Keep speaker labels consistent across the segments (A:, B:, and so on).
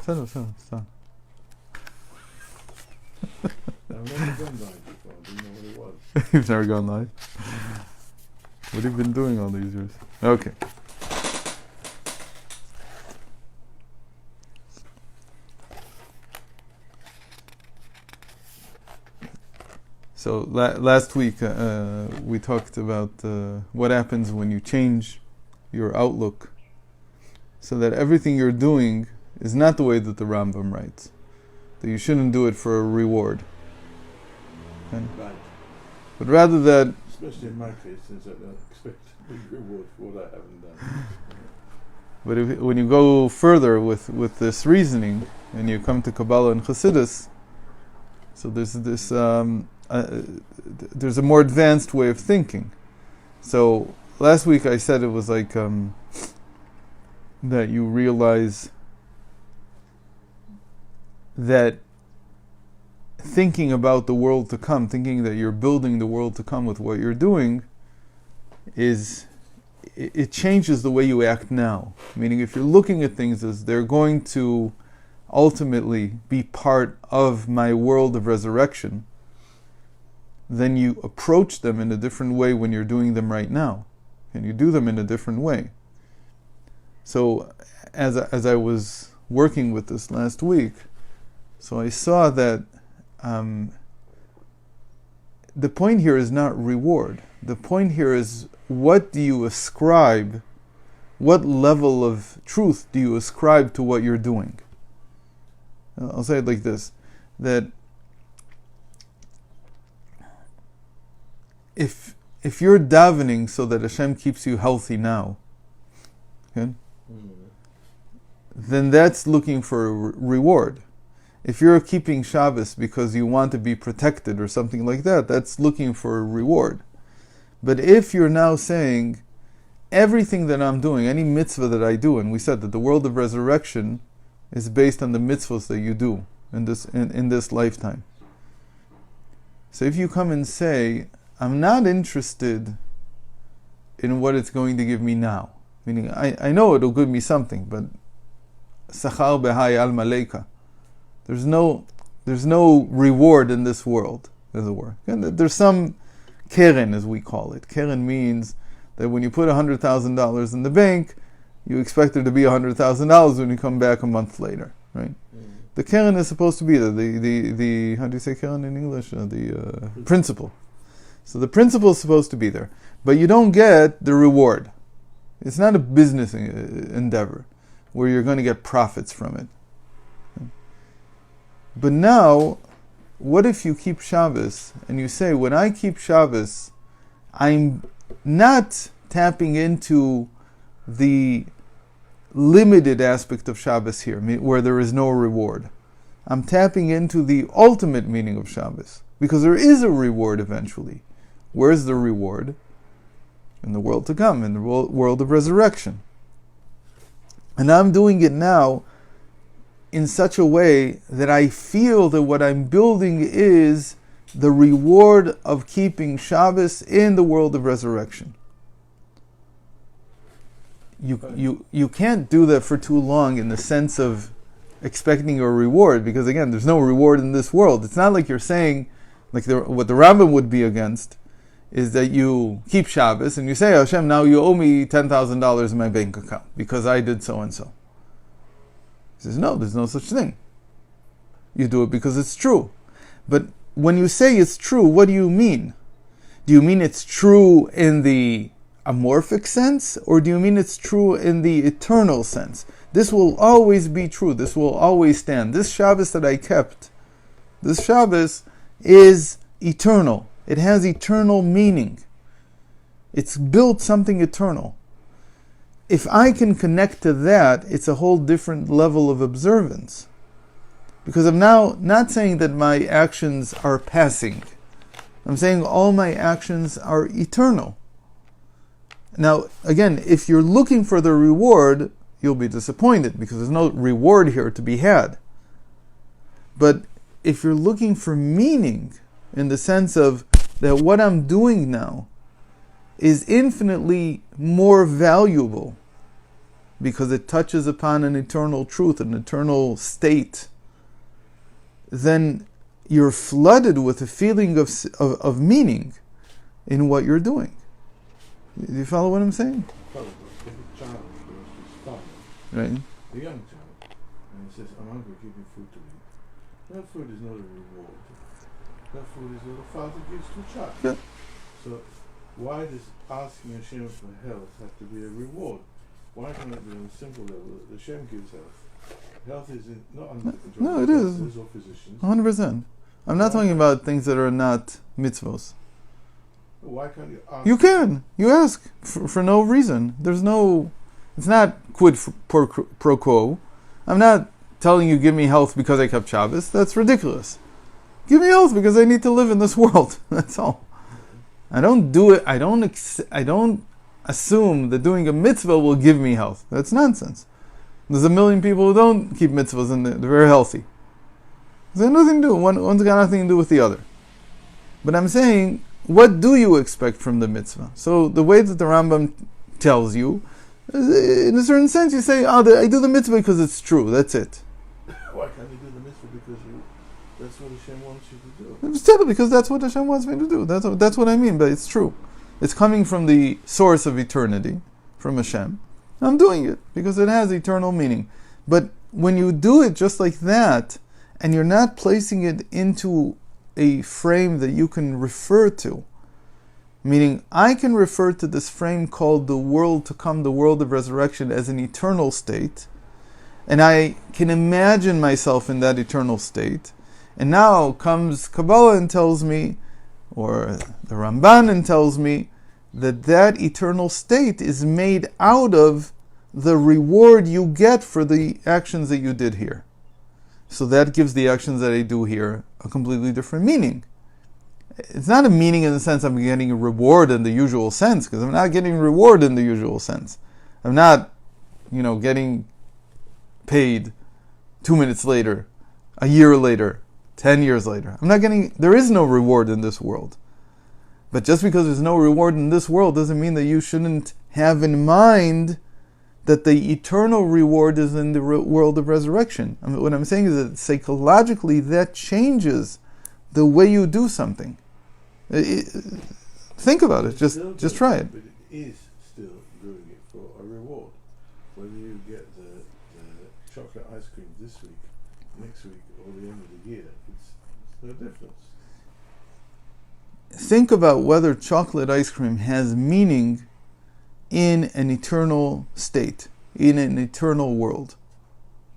A: בסדר, סתם.
B: I've never gone live before, I didn't know what it was.
A: You've never gone live? What have you been doing all these years? Okay. So last week we talked about what happens when you change your outlook so that everything you're doing is not the way that the Rambam writes. That you shouldn't do it for a reward. Okay?
B: Right.
A: But rather that...
B: Especially in my case, since I don't expect a big reward for what I haven't done.
A: But when you go further with this reasoning, and you come to Kabbalah and Chassidus, so there's this... there's a more advanced way of thinking. So last week I said it was like that you realize that thinking about the world to come, thinking that you're building the world to come with what you're doing, it changes the way you act now. Meaning if you're looking at things as they're going to ultimately be part of my world of resurrection, then you approach them in a different way when you're doing them right now. And you do them in a different way. So as I was working with this last week, so I saw that the point here is not reward. The point here is, what do you ascribe, what level of truth do you ascribe to what you're doing? I'll say it like this, that if you're davening so that Hashem keeps you healthy now, okay, then that's looking for a reward. If you're keeping Shabbos because you want to be protected or something like that, that's looking for a reward. But if you're now saying, everything that I'm doing, any mitzvah that I do, and we said that the world of resurrection is based on the mitzvahs that you do in this lifetime. So if you come and say, I'm not interested in what it's going to give me now. Meaning, I know it'll give me something, but Sachar Behai Al Maleka. There's no reward in this world, as it were. And there's some keren, as we call it. Keren means that when you put $100,000 in the bank, you expect there to be $100,000 when you come back a month later, right? The keren is supposed to be there. The how do you say keren in English? The principal. So the principle is supposed to be there, but you don't get the reward. It's not a business endeavor where you're going to get profits from it. But now, what if you keep Shabbos and you say, when I keep Shabbos, I'm not tapping into the limited aspect of Shabbos here, where there is no reward. I'm tapping into the ultimate meaning of Shabbos, because there is a reward eventually. Where's the reward? In the world to come, in the world of resurrection. And I'm doing it now in such a way that I feel that what I'm building is the reward of keeping Shabbos in the world of resurrection. You can't do that for too long in the sense of expecting a reward, because again, there's no reward in this world. It's not like you're saying, like what the Rambam would be against, is that you keep Shabbos and you say, Hashem, now you owe me $10,000 in my bank account because I did so and so. He says, no, there's no such thing. You do it because it's true. But when you say it's true, what do you mean? Do you mean it's true in the amorphic sense, or do you mean it's true in the eternal sense? This will always be true. This will always stand. This Shabbos that I kept, this Shabbos is eternal. It has eternal meaning. It's built something eternal. If I can connect to that, it's a whole different level of observance. Because I'm now not saying that my actions are passing. I'm saying all my actions are eternal. Now, again, if you're looking for the reward, you'll be disappointed because there's no reward here to be had. But if you're looking for meaning, in the sense of that what I'm doing now is infinitely more valuable because it touches upon an eternal truth, an eternal state, then you're flooded with a feeling of meaning in what you're doing. Do you follow what I'm saying?
B: Probably. If a child goes to his father,
A: Right?
B: a young child, and he says, I'm hungry, give me food to eat. That food is not a reward. That food is what a father gives to a child.
A: Yeah.
B: So why does asking Hashem for health have to be a reward? Why can't it be on a simple level that Hashem gives health? Health is not under the control
A: No,
B: of
A: it is.
B: doctors or physicians.
A: 100%. I'm not talking about things that are not mitzvos.
B: Why can't you ask?
A: You can. You ask for no reason. There's no... It's not quid pro quo. I'm not telling you give me health because I kept Shabbos. That's ridiculous. Give me health because I need to live in this world. That's all. I don't do it. I don't assume that doing a mitzvah will give me health. That's nonsense. There's a million people who don't keep mitzvahs and they're very healthy. They have nothing to do. One's got nothing to do with the other. But I'm saying, what do you expect from the mitzvah? So the way that the Rambam tells you, in a certain sense, you say, I do the mitzvah because it's true. That's it.
B: Why can't you do the mitzvah because that's what Hashem wants you to do?
A: Still, because that's what Hashem wants me to do. That's what I mean, but it's true. It's coming from the source of eternity, from Hashem. I'm doing it because it has eternal meaning. But when you do it just like that, and you're not placing it into a frame that you can refer to, meaning I can refer to this frame called the world to come, the world of resurrection, as an eternal state, and I can imagine myself in that eternal state, and now comes Kabbalah and tells me, or the Ramban and tells me, that eternal state is made out of the reward you get for the actions that you did here. So that gives the actions that I do here a completely different meaning. It's not a meaning in the sense I'm getting a reward in the usual sense, because I'm not getting reward in the usual sense. I'm not, getting paid 2 minutes later, a year later, 10 years later. There is no reward in this world. But just because there's no reward in this world doesn't mean that you shouldn't have in mind that the eternal reward is in the world of resurrection. What I'm saying is that psychologically that changes the way you do something. Think about it. Just try it.
B: But it is still doing it for a reward. Whether you get the chocolate ice cream this week, next week, or the end of the year, it's no difference.
A: Think about whether chocolate ice cream has meaning in an eternal state, in an eternal world.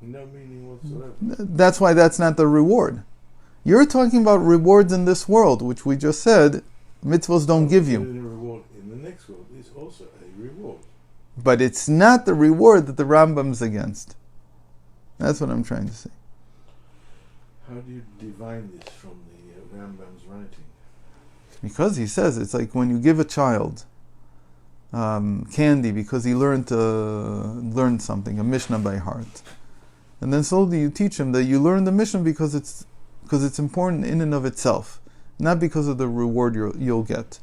B: No meaning whatsoever.
A: That's why that's not the reward. You're talking about rewards in this world, which we just said mitzvahs don't give you.
B: The reward in the next world is also a reward.
A: But it's not the reward that the Rambam's against. That's what I'm trying to say.
B: How do you divine this from the Rambam's writing?
A: Because he says it's like when you give a child candy because he learned something, a Mishnah by heart, and then slowly you teach him that you learn the Mishnah because it's important in and of itself, not because of the reward you'll get.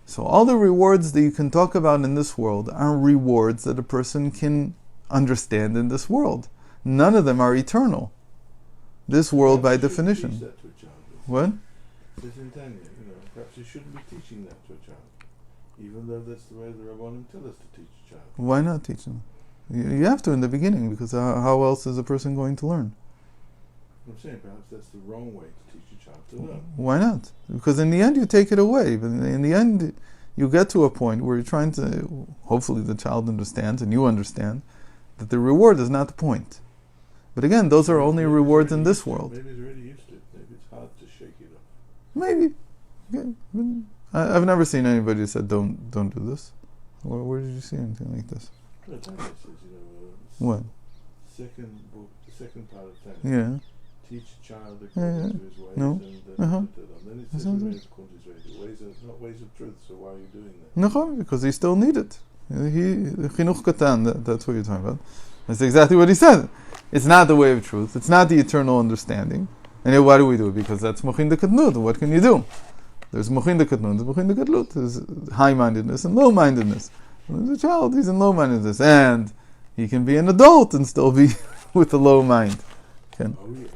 A: So all the rewards that you can talk about in this world are rewards that a person can understand in this world. None of them are eternal. This world, by definition.
B: Teach that to a child.
A: What?
B: Says in Tanya, perhaps you shouldn't be teaching that to a child, even though that's the way the Rabbanim tell us to teach a child.
A: Why not teach them? You have to in the beginning, because how else is a person going to learn?
B: I'm saying perhaps that's the wrong way to teach a child to learn.
A: Why not? Because in the end you take it away, but in the end you get to a point where you're trying to, hopefully the child understands and you understand, that the reward is not the point. But again, those are only rewards in this world.
B: Maybe it's really used to it. Maybe it's hard to shake it off.
A: Maybe. Okay. I've never seen anybody who said don't do this. Where did you see anything like this?
B: No, Tanya says,
A: What?
B: second book, the second part of Tanya.
A: Yeah.
B: Teach a child according to his ways,
A: No.
B: and then it says the ways according to his ways. The ways are not ways of truth, so why are you doing that?
A: No, because he still need it. Chinuch katan, that's what you're talking about. That's exactly what he said. It's not the way of truth. It's not the eternal understanding. And yet why do we do it? Because that's mochin de katnut. What can you do? There's mochin de katnut, there's mochin de katlut. There's high-mindedness and low-mindedness. When he's a child, he's in low-mindedness. And he can be an adult and still be with a low mind. Okay.
B: Oh yes.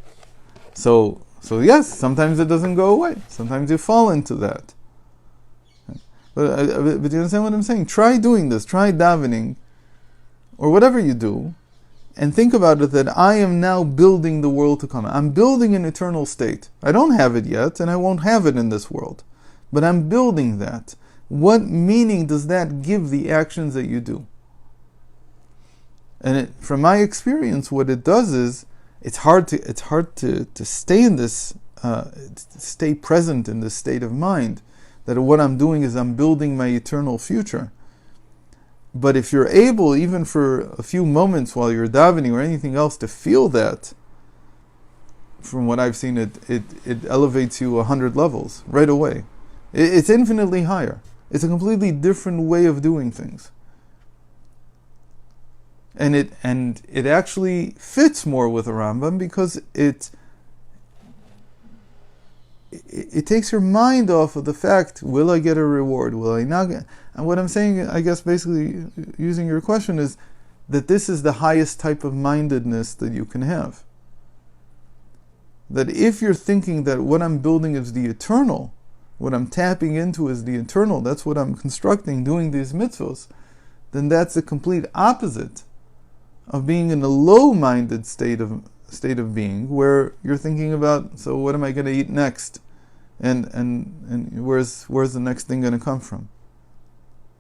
A: So yes, sometimes it doesn't go away. Sometimes you fall into that. But you understand what I'm saying? Try doing this. Try davening, or whatever you do, and think about it that I am now building the world to come. I'm building an eternal state. I don't have it yet, and I won't have it in this world. But I'm building that. What meaning does that give the actions that you do? And from my experience, what it does is, it's hard to stay in this, stay present in this state of mind, that what I'm doing is I'm building my eternal future. But if you're able, even for a few moments while you're davening or anything else, to feel that, from what I've seen, it elevates you 100 levels right away. It's infinitely higher. It's a completely different way of doing things. And it actually fits more with the Rambam because it takes your mind off of the fact, will I get a reward? Will I not get? And what I'm saying, I guess basically using your question, is that this is the highest type of mindedness that you can have. That if you're thinking that what I'm building is the eternal, what I'm tapping into is the eternal, that's what I'm constructing, doing these mitzvos, then that's the complete opposite of being in a low-minded state of being, where you're thinking about, so what am I going to eat next, and where's the next thing going to come from?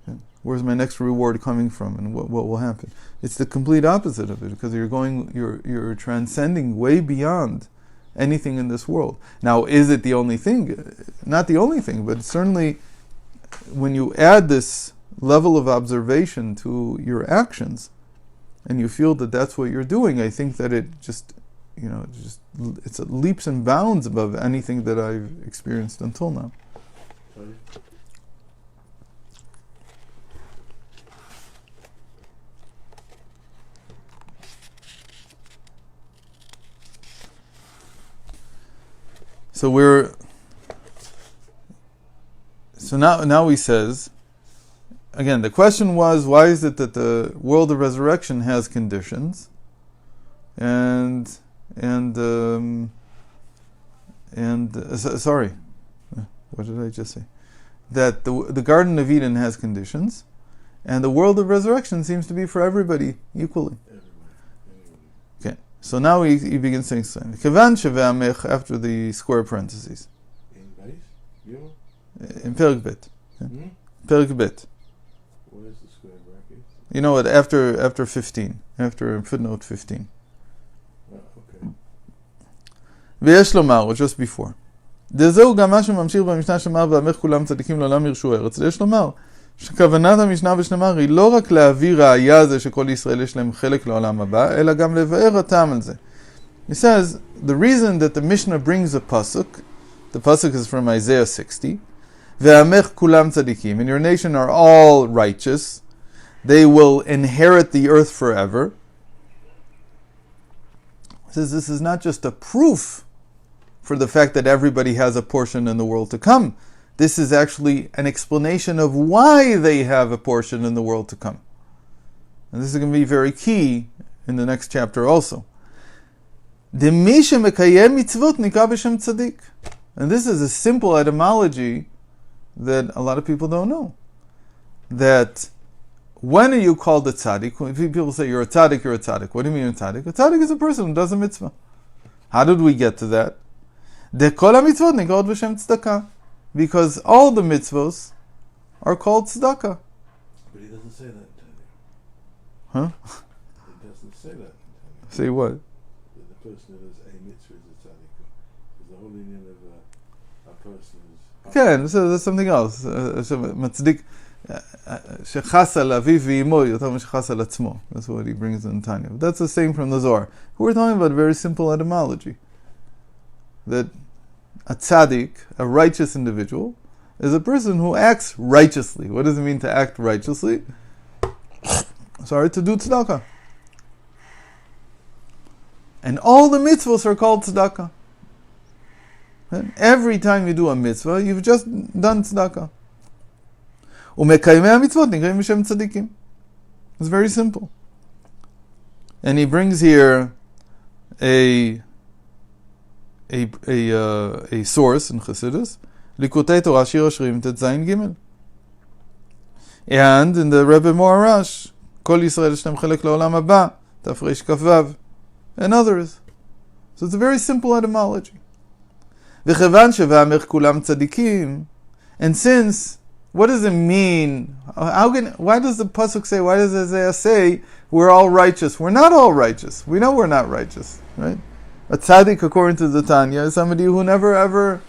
A: Okay. Where's my next reward coming from, and what will happen? It's the complete opposite of it, because you're transcending way beyond anything in this world. Now, is it the only thing? Not the only thing, but certainly when you add this level of observation to your actions, and you feel that that's what you're doing, I think that it's leaps and bounds above anything that I've experienced until now.
B: Sorry.
A: So now he says, again, the question was, why is it that the world of resurrection has conditions? Sorry, what did I just say? That the Garden of Eden has conditions, and the world of resurrection seems to be for everybody equally. Okay, so now he begins saying something. Kevan sheve'amech, after the square parentheses. In Perek Bet. Perek Bet.
B: What is the square bracket?
A: You know what? After 15, after footnote 15.
B: Okay.
A: ויש לומר, just before. דזהו גם מה שממשיך במשנה שאמר ועמך כולם צדיקים לעולם ירשו ארץ. יש לומר שכוונת המשנה ושנאמר היא לא רק להביא ראיה הזה שכל ישראל יש להם חלק לעולם הבא, אלא גם לבאר הטעם על זה. He says, the reason that the Mishnah brings a pasuk, the pasuk is from Isaiah 60, ועמך כולם צדיקים, and your nation are all righteous, they will inherit the earth forever. He says this is not just a proof for the fact that everybody has a portion in the world to come. This is actually an explanation of why they have a portion in the world to come. And this is going to be very key in the next chapter also. And this is a simple etymology that a lot of people don't know. That when are you called a tzaddik? When people say you're a tzaddik, you're a tzaddik. What do you mean a tzaddik? A tzaddik is a person who does a mitzvah. How did we get to that? Because all the mitzvahs are called tzedakah.
B: But he doesn't say that in Tanya.
A: Huh?
B: He doesn't say that in Tanya.
A: Say what?
B: That the person who does a mitzvah is a tzaddik. Because the whole union of a person is...
A: Okay, so that's something else. מצדיק שחס על אביו ואמו יותר משחס על עצמו. That's what he brings in Tanya. But that's the same from the Zohar. We're talking about a very simple etymology. That a tzaddik, a righteous individual, is a person who acts righteously. What does it mean to act righteously? Sorry, to do tzedakah. And all the mitzvahs are called tzedakah. And every time you do a mitzvah, you've just done tzedakah. ומקיימי המצוות נקראים בשם צדיקים. It's very simple. And he brings here a source in Chassidus, Likutei Torah Shir Hashirim Tet Zayin Gimel. And in the Rebbe Moarash, Kol Yisrael Shtem Chelek Le'olam Haba, Tafresh Kafvav, and others. So it's a very simple etymology. V'chevan she'va'amech kulam tzadikim, and since, what does it mean? Why does the pasuk say? Why does Isaiah say we're all righteous? We're not all righteous. We know we're not righteous, right? A tzaddik, according to the Tanya, is somebody who never ever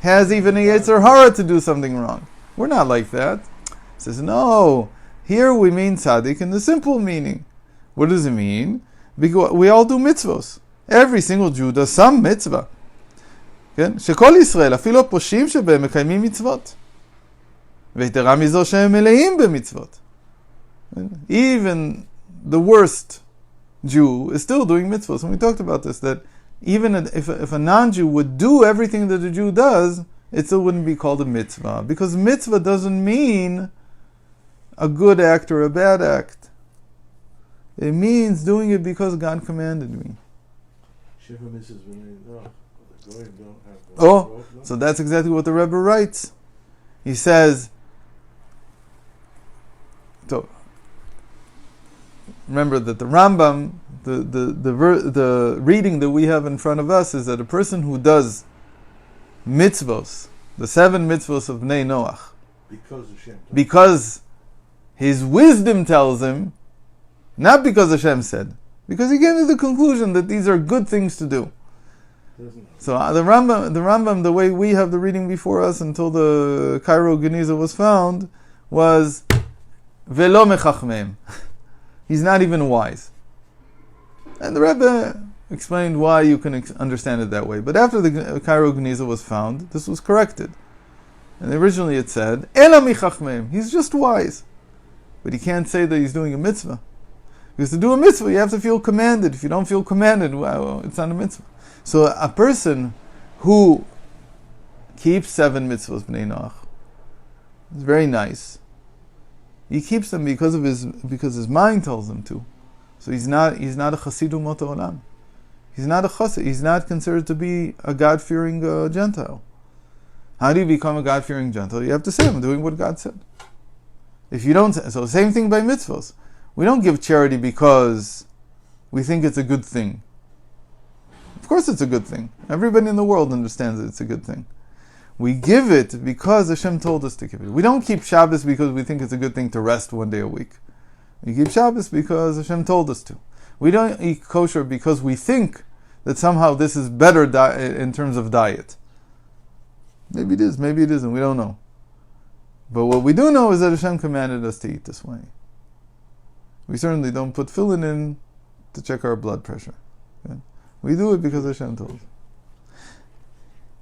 A: has even a yetzer hara to do something wrong. We're not like that. He says no. Here we mean tzaddik in the simple meaning. What does it mean? Because we all do mitzvos. Every single Jew does some mitzvah. כן? שכל ישראל, אפילו הפושעים שבהם מקיימים מצוות. ויתרה מזו שהם מלאים במצוות. Even the worst Jew is still doing mitzvahs. And we talked about this, that even if a non-Jew would do everything that a Jew does, it still wouldn't be called a mitzvah. Because mitzvah doesn't mean a good act or a bad act. It means doing it because God commanded me. Oh, so that's exactly what the Rebbe writes. He says, so remember that the Rambam, the reading that we have in front of us is that a person who does mitzvos, the 7 mitzvos of Bnei Noach, because his wisdom tells him, not because Hashem said, because he came to the conclusion that these are good things to do. So the Rambam, the way we have the reading before us until the Cairo Geniza was found, was Velo mechachmeim. He's not even wise. And the Rebbe explained why you can understand it that way. But after the Cairo Geniza was found, this was corrected. And originally it said, Ela michachmeim. He's just wise. But he can't say that he's doing a mitzvah. Because to do a mitzvah, you have to feel commanded. If you don't feel commanded, well, it's not a mitzvah. So a person who keeps 7 mitzvahs, Bnei Noach, is very nice. He keeps them because his mind tells him to. So he's not a chassidu mot olam. He's not a chassid. He's not considered to be a God-fearing Gentile. How do you become a God-fearing Gentile? You have to say, I'm doing what God said. If you don't, so same thing by mitzvahs. We don't give charity because we think it's a good thing. Of course it's a good thing. Everybody in the world understands that it's a good thing. We give it because Hashem told us to give it. We don't keep Shabbos because we think it's a good thing to rest one day a week. We keep Shabbos because Hashem told us to. We don't eat kosher because we think that somehow this is better in terms of diet. Maybe it is, maybe it isn't, we don't know. But what we do know is that Hashem commanded us to eat this way. We certainly don't put tefillin in to check our blood pressure. Okay? We do it because Hashem told us.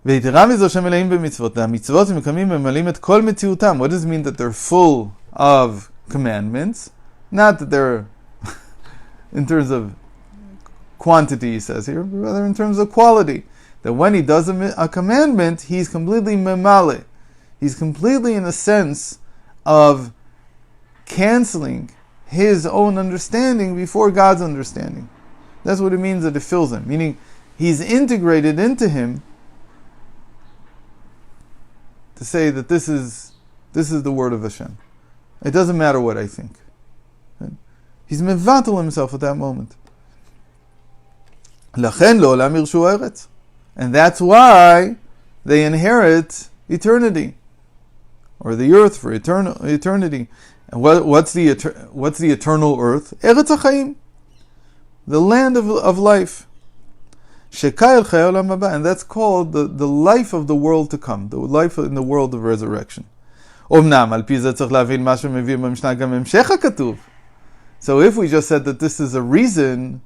A: ויתרה מזו שמלאים במצוות, המצוות שמקיימים ממלאים את כל מציאותם. What does it mean that they're full of commandments? Not that they're in terms of quantity, he says here, but rather in terms of quality. That when he does a commandment, he's completely memale. He's completely in a sense of canceling his own understanding before God's understanding. That's what it means that it fills him. Meaning, he's integrated into him to say that this is the word of Hashem. It doesn't matter what I think. He's mevatel himself at that moment. Lachen לעולם ירשו ארץ. And that's why they inherit eternity, or the earth for eternity. And what's the eternal earth? Eretz HaChaim, the land of life. Shekai el olam haba, and that's called the life of the world to come, the life in the world of resurrection. Omnam al pi ze tzarich lavin ma shemevim b'mishnah gam hemshech hakatuv. So if we just said that this is a reason,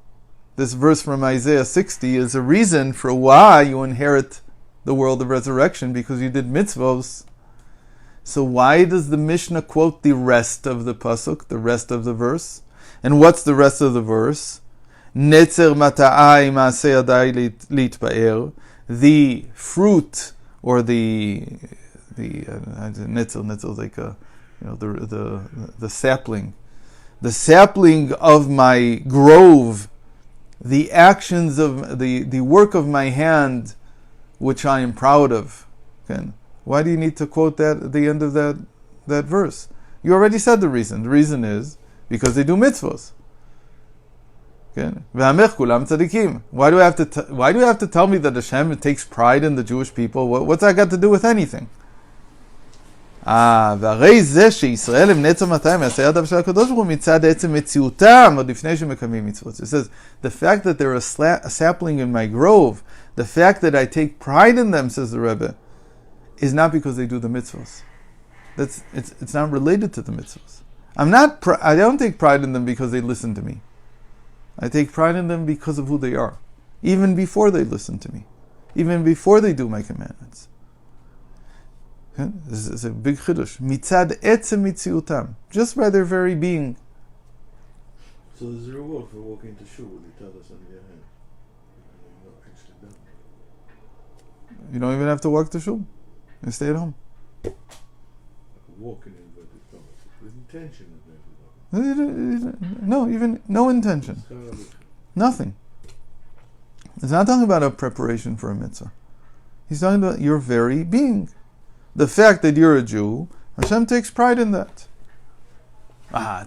A: this verse from Isaiah 60 is a reason for why you inherit the world of resurrection, because you did mitzvos. So why does the Mishnah quote the rest of the pasuk, the rest of the verse? And what's the rest of the verse? Netzer mata'ai ma'aseh yadai litpa'er. The fruit, or the netzel is like the sapling of my grove, the actions of the work of my hand, which I am proud of. Okay. Why do you need to quote that at the end of that verse? You already said the reason. The reason is because they do mitzvos. Okay. Why do I have to tell me that Hashem takes pride in the Jewish people? What's that got to do with anything? והרי זה שישראל הם נצר 200 מעשה ידיו של הקדוש ברוך הוא מצד עצם מציאותם עוד לפני שמקיימים מצוות. It says, the fact that they're a sapling in my grove, the fact that I take pride in them, says the Rebbe, is not because they do the mitzvahs. It's not related to the mitzvahs. I don't take pride in them because they listen to me. I take pride in them because of who they are, even before they listen to me, even before they do my commandments. This is a big chiddush. Mitzad etzem mitziutam, just by their very being.
B: So there's a reward for walking to shul with each other on your hand. You're not actually done.
A: You don't even have to walk to shul. You stay at home.
B: Walking in inverted commas with intention of inverted commas.
A: No, even no intention. Nothing. He's not talking about a preparation for a mitzvah. He's talking about your very being. The fact that you're a Jew, Hashem takes pride in that.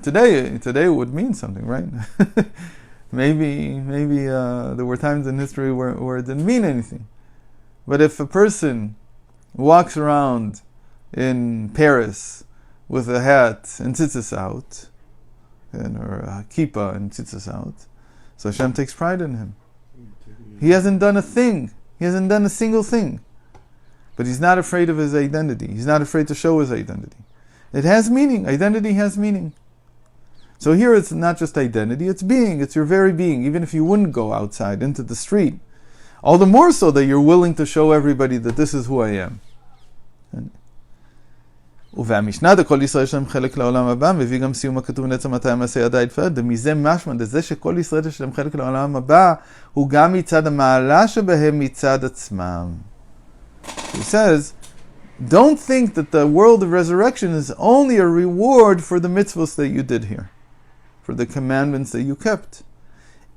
A: Today it would mean something, right? maybe there were times in history where it didn't mean anything. But if a person walks around in Paris with a hat and tzitzis out, or a kippah and tzitzis out, so Hashem takes pride in him. He hasn't done a thing. He hasn't done a single thing. But he's not afraid of his identity. He's not afraid to show his identity. It has meaning. Identity has meaning. So here it's not just identity, it's being. It's your very being. Even if you wouldn't go outside into the street, all the more so that you're willing to show everybody that this is who I am. ובמשנה דכל ישראל יש להם חלק לעולם הבא, מביא גם סיום הכתוב נצר 200 מעשה ידיי יתפאר, ומזה משמע לזה שכל ישראל יש להם חלק לעולם הבא, הוא גם מצד המעלה שבהם מצד עצמם. He says, don't think that the world of resurrection is only a reward for the mitzvahs that you did here, for the commandments that you kept.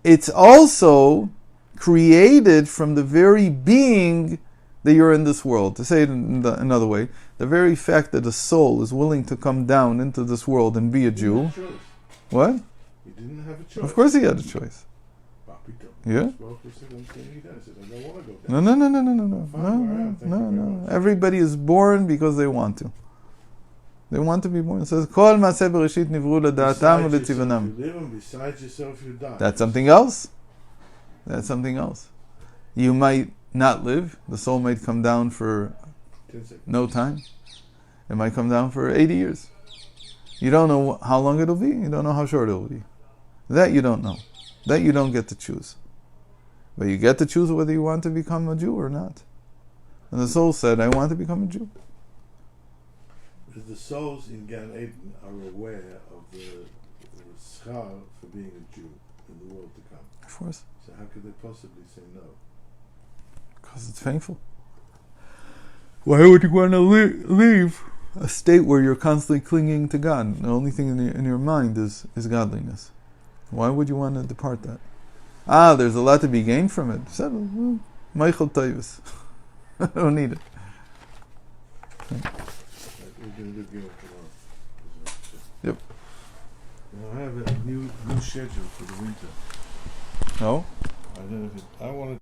A: It's also created from the very being that you're in this world. To say it in another way, the very fact that a soul is willing to come down into this world and be a Jew. What?
B: He didn't have a choice.
A: Of course he had a choice. Yeah? No. Everybody is born because they want to. They want to be born. It says, "Kol maaseh bereshit nivru leda'atam u'letzivonam."
B: Besides yourself, you die.
A: That's something else. That's something else. You might not live. The soul might come down for no time. It might come down for 80 years. You don't know how long it'll be. You don't know how short it'll be. That you don't know. That you don't get to choose. But you get to choose whether you want to become a Jew or not. And the soul said, I want to become a Jew.
B: Because the souls in Gan Eden are aware of the schar for being a Jew in the world to come.
A: Of course.
B: So how could they possibly say no?
A: Because it's painful. Why would you want to leave a state where you're constantly clinging to God? The only thing in your mind is godliness. Why would you want to depart that? There's a lot to be gained from it. Michael Tavis. I don't need it.
B: We're going to do tomorrow.
A: Yep.
B: I have a new schedule for the winter.
A: No?
B: I don't know if I want to